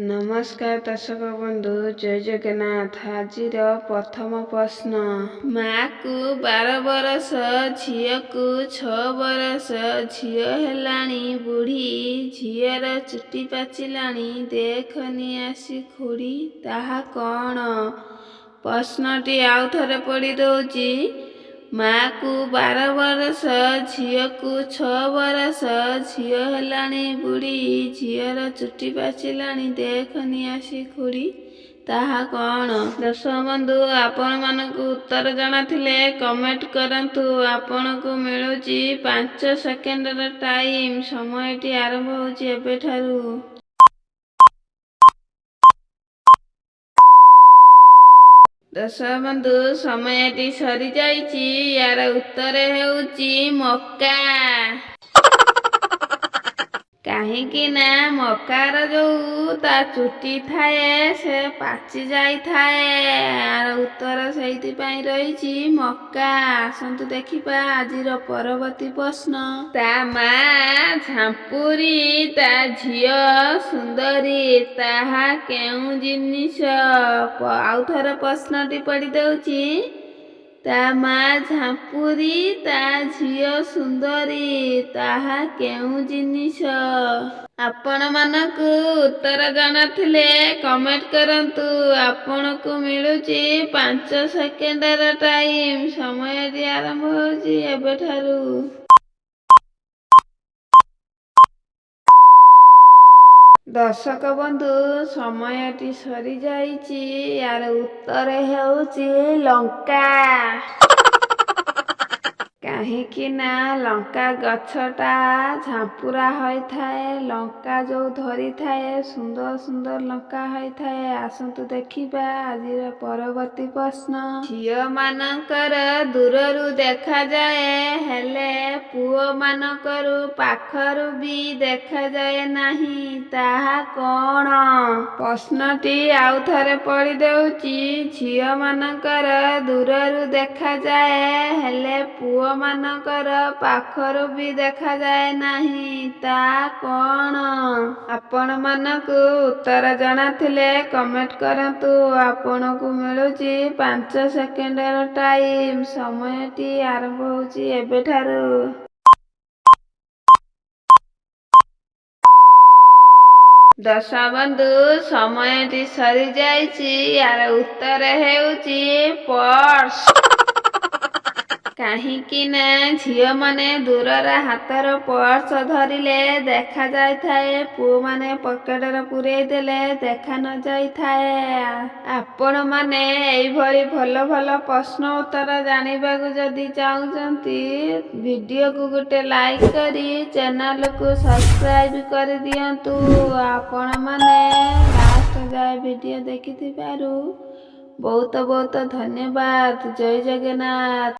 नमस्कार दर्शक बंधु जय जगन्नाथ। आजिर प्रथम प्रश्न। माँ को 12 बरस झील को 6 बरस झील हेलाणी बुढ़ी झीर चुटी पाचिलाणी देखनी आसी खुड़ी ताहा कौन। प्रश्नटी आउ थरे पढ़ी दउची। माँ को 12 बरस झील को 6 बरस झील हेलाणी बुढ़ी झीर चुटी पाचिलाणी देखनी आसी खुड़ी ताहा कौन। दर्शक बंधु आपण मानकु उत्तर जणा थिले कमेंट करंतु। आपनकु मिलुची 5 सेकेंडर टाइम। समयटी आरंभ होची एबेठारु। दर्शक बंधु समयटी सरी जाइची। यार उत्तर हेउची मक्का। काहींकि ना मकार जो ता चुटी थाए से पाची जाई थाए। यार उत्तर सेइथि पई रहिची मक्का। आसंतु देखिबा आजिर परवर्ती प्रश्न। ता माँ झांपुरी ता झियो सुंदरी ताहा केउ जिनिस। आउ थरे प्रश्नटी पढ़ी दउची। ता माँ झांपुरी ता झियो सुंदरी ताहा केउ जिनिस। आपण मानकु उत्तर जणा थिले कमेंट करंतु। आपनकु मिलुची 5 सेकेंडर टाइम। समयटी आरंभ होची एबेठारु। दर्शक बंधु समयटी सरी जाइची। यार उत्तर हेउची लंका। काहींकि ना लंका गछटा झांपुरा होई थाए। लंका जो धरी थाए सुंदर सुंदर लंका होई थाए। आसंतु देखिबा आजिर परवर्ती प्रश्न। झियो मानकर दूररू देखा जाए हेले पुओ मानकरू पाखरू भी देखा जाए नाही ताहा कौन। प्रश्नटी आउ थरे पढ़ी देउची। झियो मानकर दूररू देखा जाए हेले पुओ मानकर पाखरू भी देखा जाए नाही ता कौन। आपण मानकु उत्तर जणा थिले कमेंट करंतु। आपनकु मिलुची 5 सेकेंडर टाइम। समयटी आरंभ होची एबेठारु। दर्शक बंधु समयटी सरी जाइची। यार उत्तर हेउची पर्स। काहींकि ना झियो माने दूरर हातर पर्स धरिले देखा जाई थाए। पुओ माने पकेटरे पुरेई देले देखा न जाई थाए। आपण माने एई भली भल भल प्रश्न उत्तर जानिबाकु जदि चाहुचंती वीडियो को गोटे लाइक करी चैनल को सब्सक्राइब कर दियंतु। आपण माने लास्ट जाए वीडियो देखिथिबारु बहुत बहुत धन्यवाद। जय जगन्नाथ।